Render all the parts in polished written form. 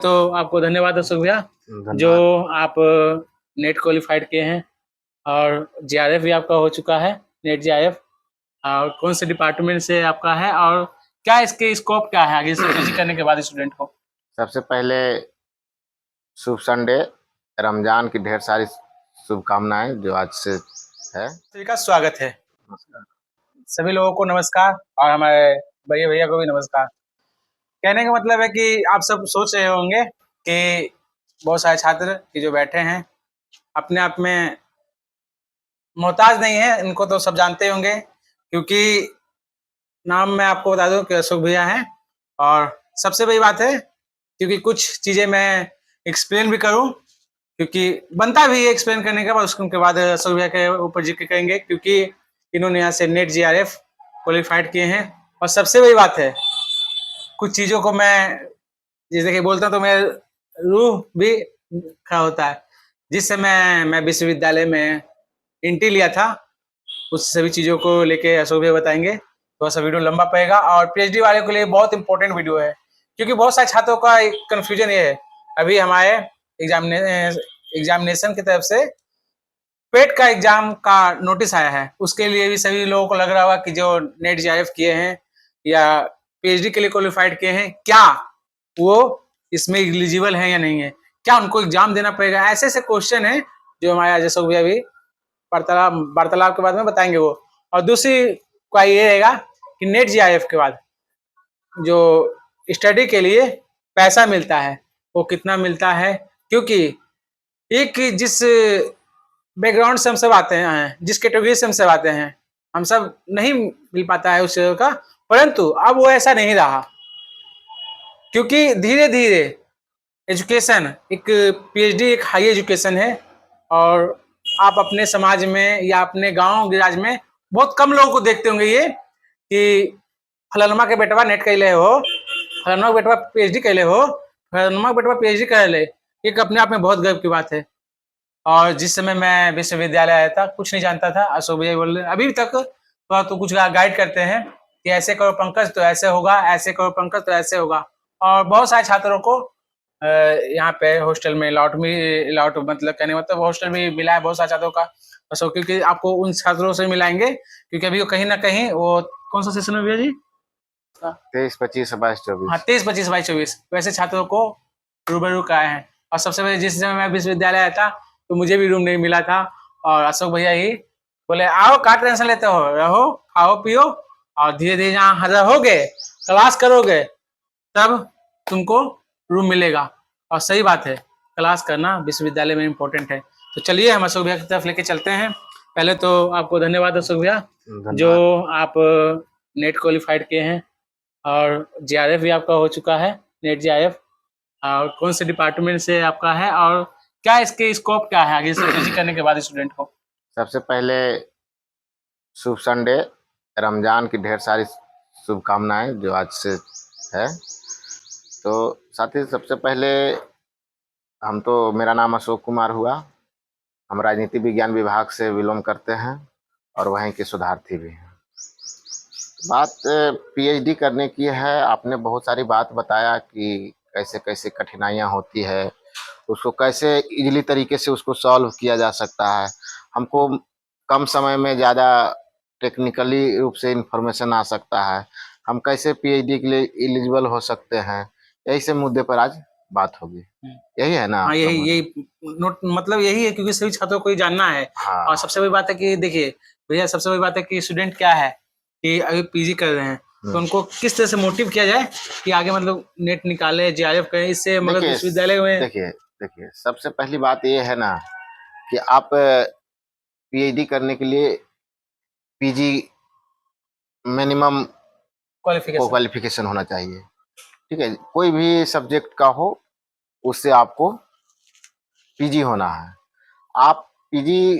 तो आपको धन्यवाद अशोक भैया जो धन्यवाद। आप नेट क्वालिफाइड किए हैं और जीआरएफ भी आपका हो चुका है। नेट जीआरएफ और कौन से डिपार्टमेंट से आपका है और क्या इसके स्कोप क्या है आगे से पीजी करने के बाद स्टूडेंट को? सबसे पहले शुभ संडे, रमजान की ढेर सारी शुभकामनाएं जो आज से है। सभी का स्वागत है। नमस्कार। सभी लोगों को नमस्कार और हमारे बड़े भैया को भी नमस्कार। कहने का मतलब है कि आप सब सोच रहे होंगे कि बहुत सारे छात्र कि जो बैठे हैं अपने आप में मोहताज नहीं है, इनको तो सब जानते होंगे क्योंकि नाम मैं आपको बता दूं कि अशोक भैया हैं। और सबसे बड़ी बात है क्योंकि कुछ चीज़ें मैं एक्सप्लेन भी करूं क्योंकि बनता भी है एक्सप्लेन करने के बाद, उसके बाद अशोक भैया के ऊपर जिक्र करेंगे क्योंकि इन्होंने यहाँ से नेट जीआरएफ क्वालिफाइड किए हैं। और सबसे बड़ी बात है कुछ चीज़ों को मैं जैसे कि बोलता हूँ तो मेरा रूह भी खड़ा होता है। जिस समय मैं विश्वविद्यालय में इंट्री लिया था उस सभी चीज़ों को लेके अशोक भैया बताएंगे। थोड़ा सा वीडियो लंबा पड़ेगा और पीएचडी वाले के लिए बहुत इंपॉर्टेंट वीडियो है क्योंकि बहुत सारे छात्रों का एक कन्फ्यूजन ये है। अभी हमारे एग्जामिनेशन की तरफ से पेट का एग्जाम का नोटिस आया है, उसके लिए भी सभी लोगों को लग रहा होगा कि जो नेट जीआरएफ किए हैं या पीएचडी के लिए क्वालिफाइड किए हैं क्या वो इसमें एलिजिबल है या नहीं है, क्या उनको एग्जाम देना पड़ेगा। ऐसे ऐसे क्वेश्चन है जो हमारे आज अशोक भैया भी वार्तालाप के बाद में बताएंगे वो। और दूसरी का ये रहेगा कि नेट जीआईएफ के बाद जो स्टडी के लिए पैसा मिलता है वो कितना मिलता है, क्योंकि एक जिस बैकग्राउंड से हम सब आते हैं, जिस कैटेगरी से हम सब आते हैं, हम सब नहीं मिल पाता है उस चीज़ का। परंतु अब वो ऐसा नहीं रहा क्योंकि धीरे धीरे एजुकेशन एक पीएचडी एक हाई एजुकेशन है। और आप अपने समाज में या अपने गांव गिराज में बहुत कम लोगों को देखते होंगे ये कि फलानमा के बेटवा नेट कैले हो, फलानमा के बेटवा पीएचडी कैले हो, फलानमा के बेटवा पीएचडी कर ले। एक अपने आप में बहुत गर्व की बात है। और जिस समय मैं विश्वविद्यालय आया था कुछ नहीं जानता था, अशोक भैया बोल रहे अभी तक तो कुछ गाइड करते हैं कि ऐसे करो पंकज तो ऐसे होगा, ऐसे करो पंकज तो ऐसे होगा। और बहुत सारे छात्रों को यहाँ पे हॉस्टल में लॉट मतलब कहने मतलब हॉस्टल भी मिला है बहुत सारे छात्रों का। अशोक क्योंकि आपको उन छात्रों से मिलाएंगे क्योंकि अभी कहीं ना कहीं वो कौन सा सेशन में भैया जी? 23, 25, 22, हाँ 24। 23, 25, 22, 24 वैसे छात्रों को रूबरू कराए हैं। और सबसे पहले जिस समय मैं विश्वविद्यालय आया था तो मुझे भी रूम नहीं मिला था और अशोक भैया ही बोले आओ क्या टेंशन लेते हो, रहो खाओ पियो और धीरे धीरे जहाँ रहोगे क्लास करोगे तब तुमको रूम मिलेगा। और सही बात है, क्लास करना विश्वविद्यालय में इम्पोर्टेंट है। तो चलिए हम अशोक भैया की तरफ लेके चलते हैं। पहले तो आपको धन्यवाद अशोक भैया जो धन्यवाद। आप नेट क्वालिफाइड किए हैं और जीआरएफ भी आपका हो चुका है। नेट जीआरएफ और कौन से डिपार्टमेंट से आपका है और क्या इसके स्कोप क्या है आगे से पीजी करने के बाद स्टूडेंट को? सबसे पहले शुभ संडे, रमजान की ढेर सारी शुभकामनाएं जो आज से है। तो साथ ही सबसे पहले मेरा नाम अशोक कुमार हुआ। हम राजनीति विज्ञान विभाग से बिलोंग करते हैं और वहीं के शोधार्थी भी हैं। बात पीएचडी करने की है। आपने बहुत सारी बात बताया कि कैसे कैसे कठिनाइयाँ होती है, उसको कैसे इजीली तरीके से उसको सॉल्व किया जा सकता है। हमको कम समय में ज़्यादा टेक्निकली रूप से इंफॉर्मेशन आ सकता है, हम कैसे पीएचडी के लिए एलिजिबल हो सकते हैं, यही से मुद्दे पर आज बात होगी। यही है ना हाँ आपका यही मुद्दा? यही नोट मतलब यही है क्योंकि सभी छात्रों को ये जानना है। हाँ। और सबसे बड़ी बात है कि देखिए भैया, सबसे बड़ी बात है कि स्टूडेंट क्या है कि अभी पीजी कर रहे हैं तो उनको किस तरह से मोटिव किया जाए कि आगे मतलब नेट निकाले जीआरएफ करें, इससे मगध देखिए विश्वविद्यालय में। देखिए देखिए सबसे पहली बात ये है ना कि आप पीएचडी करने के लिए पीजी मिनिमम क्वालिफिकेशन क्वालिफिकेशन होना चाहिए। ठीक है, कोई भी सब्जेक्ट का हो उससे आपको पीजी होना है। आप पीजी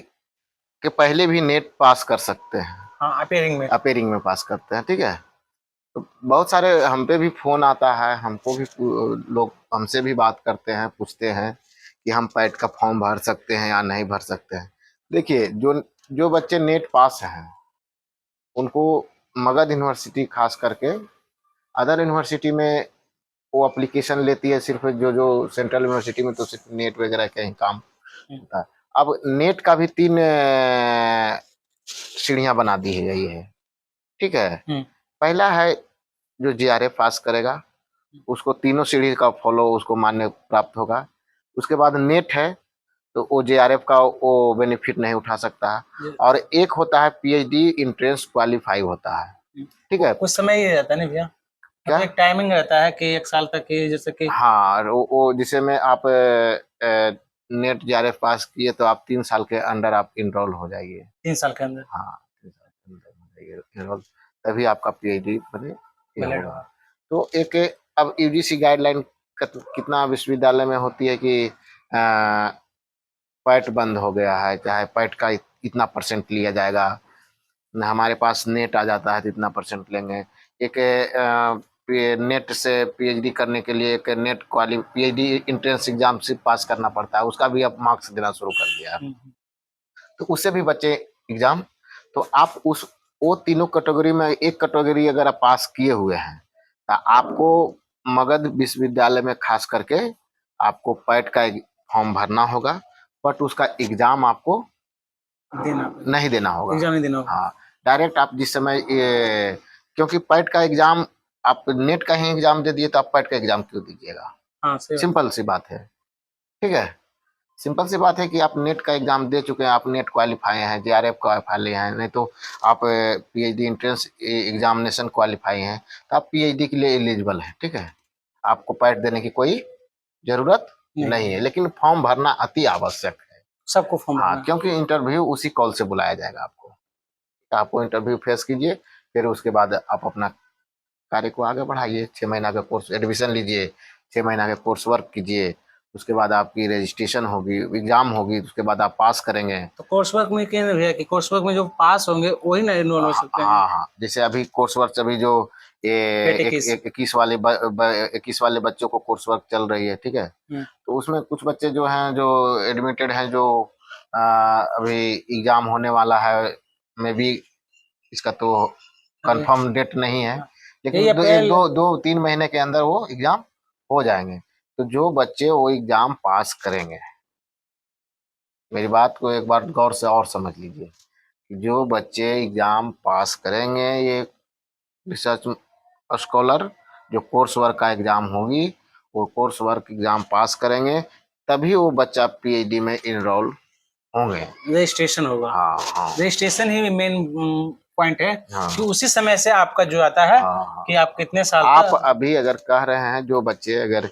के पहले भी नेट पास कर सकते हैं। हाँ अपेयरिंग में पास करते हैं। ठीक है, तो बहुत सारे हम पे भी फ़ोन आता है, हमको भी लोग हमसे भी बात करते हैं, पूछते हैं कि हम पैट का फॉर्म भर सकते हैं या नहीं भर सकते हैं। देखिए, जो जो बच्चे नेट पास हैं उनको मगध यूनिवर्सिटी खास करके, अदर यूनिवर्सिटी में वो एप्लीकेशन लेती है सिर्फ जो जो सेंट्रल यूनिवर्सिटी में तो सिर्फ नेट वगैरह का ही काम होता है। अब नेट का भी 3 सीढ़ियां बना दी है गई है, ठीक है। पहला है जो जीआरएफ पास करेगा उसको तीनों सीढ़ी का फॉलो उसको मान्य प्राप्त होगा। उसके बाद नेट है तो वो जेआरएफ का वो बेनिफिट नहीं उठा सकता है। और एक होता है पीएचडी इंट्रेंस क्वालिफाई होता है, ठीक है। कुछ समय ही रहता है ना भैया, क्या मतलब एक टाइमिंग रहता है कि 1 साल तक की, जैसे कि हाँ वो जिसे में आप नेट जेआरएफ पास किए तो आप 3 साल के अंदर आप इनरोल हो जाइए। 3 साल के अंदर हाँ 3 साल के अंदर हो जाइए इनरोल, तभी आपका पीएचडी बने ये वैलिड होगा। होगा। तो एक अब यूजीसी गाइडलाइन कितना विश्वविद्यालय में होती है कि पैट बंद हो गया है, चाहे पैट का इतना परसेंट लिया जाएगा, न हमारे पास नेट आ जाता है तो इतना परसेंट लेंगे। एक नेट से पीएचडी करने के लिए एक नेट क्वाली पीएचडी इंट्रेंस एग्जाम से पास करना पड़ता है, उसका भी अब मार्क्स देना शुरू कर दिया है। तो उससे भी बच्चे एग्जाम, तो आप उस वो तीनों कैटेगरी में एक कैटेगरी अगर आप पास किए हुए हैं तो आपको मगध विश्वविद्यालय में खास करके आपको पैट का फॉर्म भरना होगा, बट उसका एग्जाम आपको नहीं देना होगा। एग्जाम नहीं देना होगा। हाँ डायरेक्ट आप जिस समय ये, क्योंकि पैट का एग्जाम आप नेट का ही एग्जाम दे दिए तो आप पैट का एग्जाम क्यों दीजिएगा। हाँ, सिंपल सी बात है, ठीक है। सिंपल सी बात है कि आप नेट का एग्जाम दे चुके हैं, आप नेट क्वालिफाई हैं, जेआरएफ क्वालिफाई हैं, नहीं तो आप पीएचडी एंट्रेंस एग्जामिनेशन क्वालिफाई हैं तो आप पीएचडी के लिए एलिजिबल हैं, ठीक है। आपको पैट देने की कोई जरूरत नहीं है, लेकिन फॉर्म भरना अति आवश्यक है सबको फॉर्म हाँ, भरना। क्योंकि इंटरव्यू उसी कॉल से बुलाया जाएगा आपको। तो आपको इंटरव्यू फेस कीजिए, फिर उसके बाद आप अपना कार्य को आगे बढ़ाइए। 6 महीना का कोर्स एडमिशन लीजिए, 6 महीना का कोर्स वर्क कीजिए, उसके बाद आपकी रजिस्ट्रेशन होगी, एग्जाम होगी, उसके बाद आप पास करेंगे। तो कोर्स वर्क में क्या भैया कि कोर्स वर्क में जो पास होंगे वही ना एनरोल हो सकते हैं। हाँ हाँ, जैसे अभी कोर्स वर्क अभी जो ये 21 वाले 21 वाले बच्चों को कोर्स वर्क चल रही है, ठीक है। तो उसमें कुछ बच्चे जो हैं जो एडमिटेड हैं, जो अभी एग्जाम होने वाला है, मे बी इसका तो कंफर्म डेट नहीं है, लेकिन दो तीन महीने के अंदर वो एग्जाम हो जाएंगे। तो जो बच्चे वो एग्जाम पास करेंगे, मेरी बात को एक बार गौर से और समझ लीजिए, जो बच्चे एग्जाम पास करेंगे, ये रिसर्च स्कॉलर जो कोर्स वर्क का एग्जाम होगी, वो कोर्स वर्क एग्जाम पास करेंगे तभी वो बच्चा पीएचडी में इनरोल होंगे, रजिस्ट्रेशन होगा। हाँ हाँ, रजिस्ट्रेशन ही मेन पॉइंट है हाँ, कि उसी समय से आपका जो आता है हाँ, कि आप कितने साल आप तक अभी अगर कह रहे हैं, जो बच्चे अगर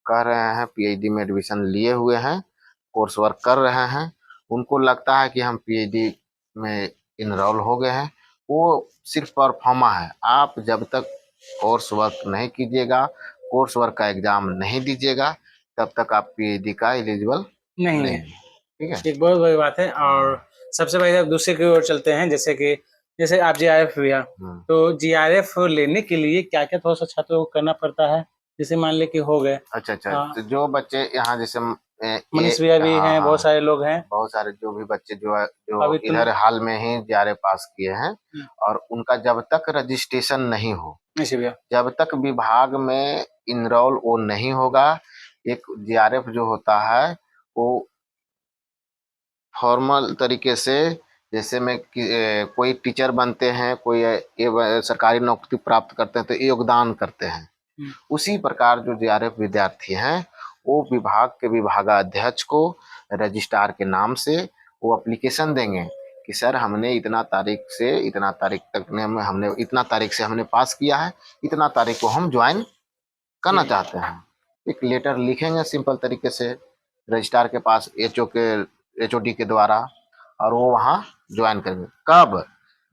कह रहे हैं पीएचडी में एडमिशन लिए हुए हैं, कोर्स वर्क कर रहे हैं, उनको लगता है कि हम पीएचडी में इनरोल हो गए हैं, वो सिर्फ परफॉर्मा है। आप जब तक कोर्स वर्क नहीं कीजिएगा, कोर्स वर्क का एग्जाम नहीं दीजिएगा, तब तक आप पीएचडी का एलिजिबल नहीं नहीं है। ठीक है। एक बहुत बड़ी बात है। और सबसे पहले अब दूसरे की ओर चलते हैं, जैसे आप जीआरएफ हुआ, तो जीआरएफ लेने के लिए क्या क्या थोड़ा सा छात्रों को करना पड़ता है, जैसे मान ले कि हो गए। अच्छा, तो जो बच्चे यहाँ जैसे मनीष भैया भी हैं, हाँ, बहुत सारे लोग हैं, बहुत सारे जो भी बच्चे जो अभी इधर हाल में ही जेआरएफ पास किए हैं, और उनका जब तक रजिस्ट्रेशन नहीं हो, जब तक विभाग में इनरोल वो नहीं होगा, एक जेआरएफ जो होता है वो फॉर्मल तरीके से, जैसे में कोई टीचर बनते हैं, कोई सरकारी नौकरी प्राप्त करते हैं तो योगदान करते हैं, उसी प्रकार जो जेआरएफ विद्यार्थी हैं वो विभाग के विभागाध्यक्ष को रजिस्ट्रार के नाम से वो एप्लीकेशन देंगे कि सर हमने इतना तारीख से इतना तारीख तक में हमने इतना तारीख से हमने पास किया है, इतना तारीख को हम ज्वाइन करना चाहते हैं। एक लेटर लिखेंगे सिंपल तरीके से रजिस्ट्रार के पास, एचओडी के द्वारा, और वो वहाँ ज्वाइन करेंगे। कब?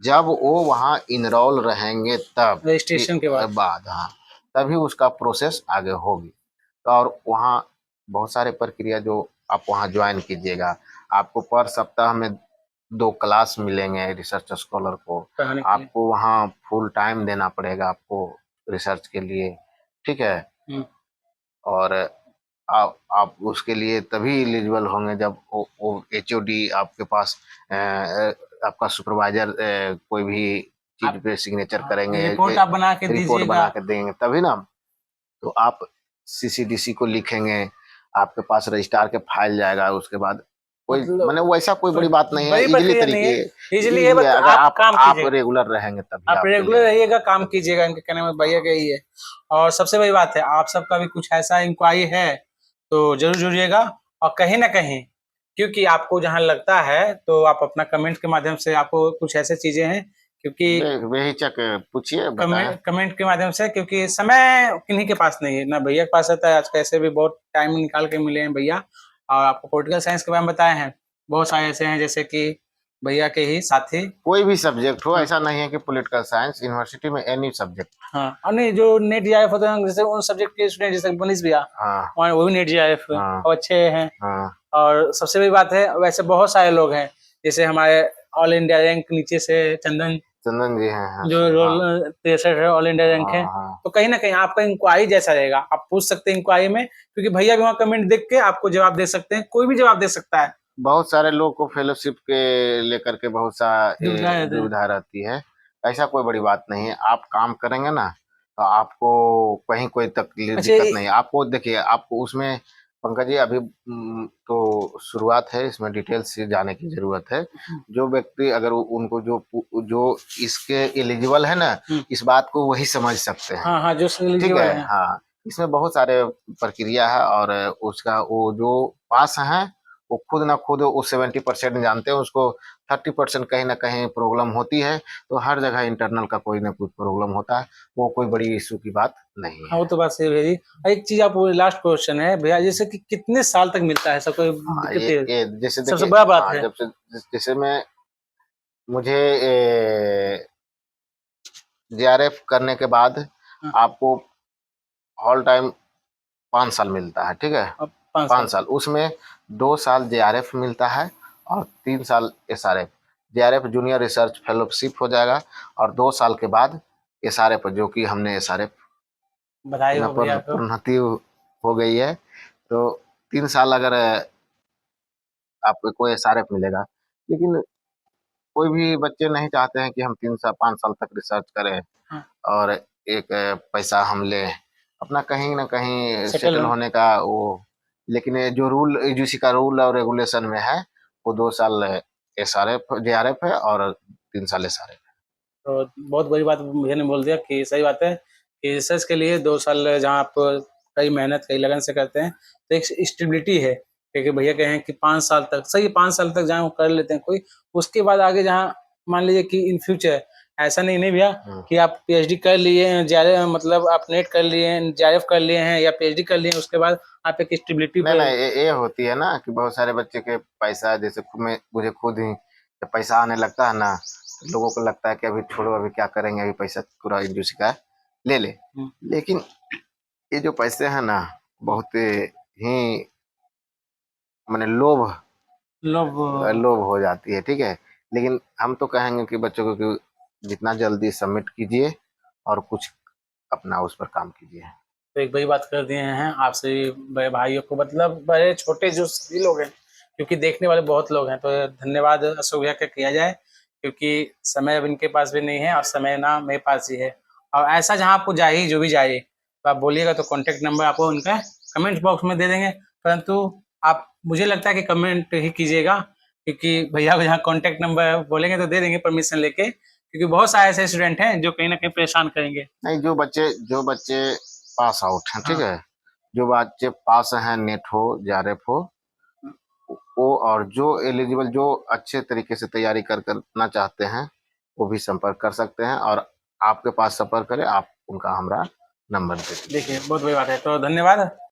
जब वो वहाँ इनरोल रहेंगे, तब रजिस्ट्रेशन के बाद हाँ, तभी उसका प्रोसेस आगे होगी। और वहाँ बहुत सारे प्रक्रिया जो आप वहाँ ज्वाइन कीजिएगा, आपको पर सप्ताह में 2 क्लास मिलेंगे रिसर्च स्कॉलर को, आपको वहाँ फुल टाइम देना पड़ेगा आपको रिसर्च के लिए, ठीक है। और आप उसके लिए तभी एलिजिबल होंगे जब वो एचओडी आपके पास आपका सुपरवाइजर कोई भी चीज पे सिग्नेचर करेंगे, रिपोर्ट आप बना के रिपोर्ट बना के देंगे, तभी ना। तो आप CCDC को लिखेंगे, आपके पास रजिस्ट्रार के फाइल जाएगा, उसके बाद कोई मतलब मैंने वैसा कोई बड़ी बात नहीं है, बड़ी इजीली प्रक्रिया नहीं तरीके, है, इजीली है, इजी है। बस अगर आप आप काम आप कीजिएगा, रेगुलर रहेंगे तभी आप आपके रेगुलर लिए। रहिएगा, काम कीजिएगा, इनके कहने में भैया का यही है। और सबसे बड़ी बात है, आप सबका भी कुछ ऐसा इंक्वायरी है तो जरूर जुड़िएगा, और कहीं ना कहीं, क्योंकि आपको जहां लगता है तो आप अपना कमेंट के माध्यम से, आपको कुछ ऐसे चीजें हैं, क्योंकि बेहिचक पूछिए, बताएं। कमेंट के माध्यम से, क्योंकि समय किन्हीं के पास नहीं है ना, भैया के पास रहता है। आज कैसे भी बहुत टाइम निकाल के मिले हैं भैया, और आपको पॉलिटिकल साइंस के बारे में बताए हैं। बहुत सारे ऐसे हैं जैसे कि भैया के ही साथी। कोई भी सब्जेक्ट हो, हाँ, ऐसा नहीं है कि पॉलिटिकल साइंस, यूनिवर्सिटी में एनी सब्जेक्ट। हाँ, और नहीं, जो नेट जीआईएफ होते हैं जैसे उन सब्जेक्ट के स्टूडेंट, जैसे मनीष भैया, हाँ वो भी नेट जीआईएफ हाँ और अच्छे हैं। हाँ। और सबसे बड़ी बात है, वैसे बहुत सारे लोग हैं, जैसे हमारे ऑल इंडिया रैंक नीचे से चंदन, चंदन जी हैं, हाँ जो हाँ रोल 63 है, ऑल इंडिया रैंक हाँ है। हाँ। तो कहीं ना कहीं आपका इंक्वायरी जैसा रहेगा, आप पूछ सकते हैं इंक्वायरी में, क्योंकि भैया भी वहाँ कमेंट देख के आपको जवाब दे सकते हैं, कोई भी जवाब दे सकता है। बहुत सारे लोग को फेलोशिप के लेकर के बहुत सा दुविधा रहते हैं। दुविधा रहती है। ऐसा कोई बड़ी बात नहीं है, आप काम करेंगे ना तो आपको कहीं कोई तकलीफ अच्छा, दिक्कत नहीं है। आपको देखिए, आपको उसमें पंकज जी अभी तो शुरुआत है, इसमें डिटेल्स से जाने की जरूरत है। जो व्यक्ति अगर उनको जो जो इसके एलिजिबल है ना, इस बात को वही समझ सकते हैं। हाँ हाँ, जो ठीक एलिजिबल है, है। हाँ। इसमें बहुत सारे प्रक्रिया है, और उसका वो जो पास है वो खुद ना खुद वो 70% जानते हैं, उसको 30% कहीं ना कहीं प्रॉब्लम होती है। तो हर जगह इंटरनल का कोई ना कोई प्रॉब्लम होता है, वो कोई बड़ी इशू की बात नहीं हाँ, है। वो तो बात सही है भैया जी। एक चीज, आप लास्ट क्वेश्चन है भैया, जैसे कि कितने साल तक मिलता है, सब कोई हाँ, दिक्कत है, ये जैसे सबसे देखिए, बड़ा बात हाँ, है। जब से जैसे मैं मुझे JRF करने के बाद हाँ, आपको ऑल टाइम 5 साल मिलता है, ठीक है। अब 5 साल। 5 साल, उसमें 2 साल JRF मिलता है और 3 साल SRF। JRF junior research fellowship हो जाएगा, और 2 साल के बाद SRF, जो कि हमने SRF बधाई हो भैया को। प्रोन्नति हो गई है। तो 3 साल अगर आपको SRF मिलेगा, लेकिन कोई भी बच्चे नहीं चाहते हैं कि हम 3 साल 5 साल तक रिसर्च करें हाँ, और एक पैसा हम लें, अपना कहीं ना कहीं सेटल सेटल होने। होने का वो। लेकिन ये जो रूल यूजीसी का रूल और रेगुलेशन में है, वो 2 साल SRF JRF है और 3 साल SRF। तो बहुत बड़ी बात भैया ने बोल दिया कि सही बात है कि रिसर्च के लिए 2 साल जहाँ आप कई मेहनत कई लगन से करते हैं, तो एक स्टेबिलिटी है। क्योंकि भैया कहे हैं कि 5 साल तक, सही 5 साल तक जहाँ वो कर लेते हैं कोई, उसके बाद आगे जहाँ मान लीजिए कि इन फ्यूचर ऐसा नहीं नहीं भैया कि आप पीएचडी कर लिए हैं, JRF मतलब आप नेट कर लिए हैं, JRF कर लिए हैं या पीएचडी कर लिए हैं, उसके बाद आप एक स्टेबिलिटी नहीं पे। नहीं, ये होती है ना कि बहुत सारे बच्चे के पैसा, जैसे मुझे खुद ही जब पैसा आने लगता है ना, तो लोगों को लगता है कि अभी छोड़ो, अभी क्या करेंगे, अभी पैसा पूरा यूजीसी का ले ले। लेकिन ये जो पैसे हैं ना, बहुत ही मैंने लोभ लोग लोभ हो जाती है, ठीक है। लेकिन हम तो कहेंगे कि बच्चों को कि जितना जल्दी सबमिट कीजिए और कुछ अपना उस पर काम कीजिए। तो एक बड़ी बात कर दिए हैं आपसे बड़े भाइयों को, मतलब बड़े छोटे जो सभी लोग हैं, क्योंकि देखने वाले बहुत लोग हैं, तो धन्यवाद अशोक भैया का किया जाए, क्योंकि समय अब इनके पास भी नहीं है और समय ना मेरे पास ही है। और ऐसा जहाँ आपको चाहिए, जो भी चाहिए, तो आप बोलिएगा, तो कॉन्टेक्ट नंबर आपको उनका कमेंट बॉक्स में दे देंगे। परंतु आप, मुझे लगता है कि कमेंट ही कीजिएगा, क्योंकि भैया को जहाँ कॉन्टेक्ट नंबर बोलेंगे तो दे देंगे परमिशन लेके, क्योंकि बहुत सारे ऐसे स्टूडेंट हैं जो कहीं ना कहीं परेशान करेंगे। नहीं, जो बच्चे पास आउट हैं, ठीक हाँ, है, जो बच्चे पास हैं, नेट हो JRF हो, वो और जो एलिजिबल, जो अच्छे तरीके से तैयारी करना चाहते हैं, वो भी संपर्क कर सकते हैं, और आपके पास संपर्क करें, आप उनका हमारा नंबर दे दीजिए। देखिए बहुत बड़ी बात है, तो धन्यवाद।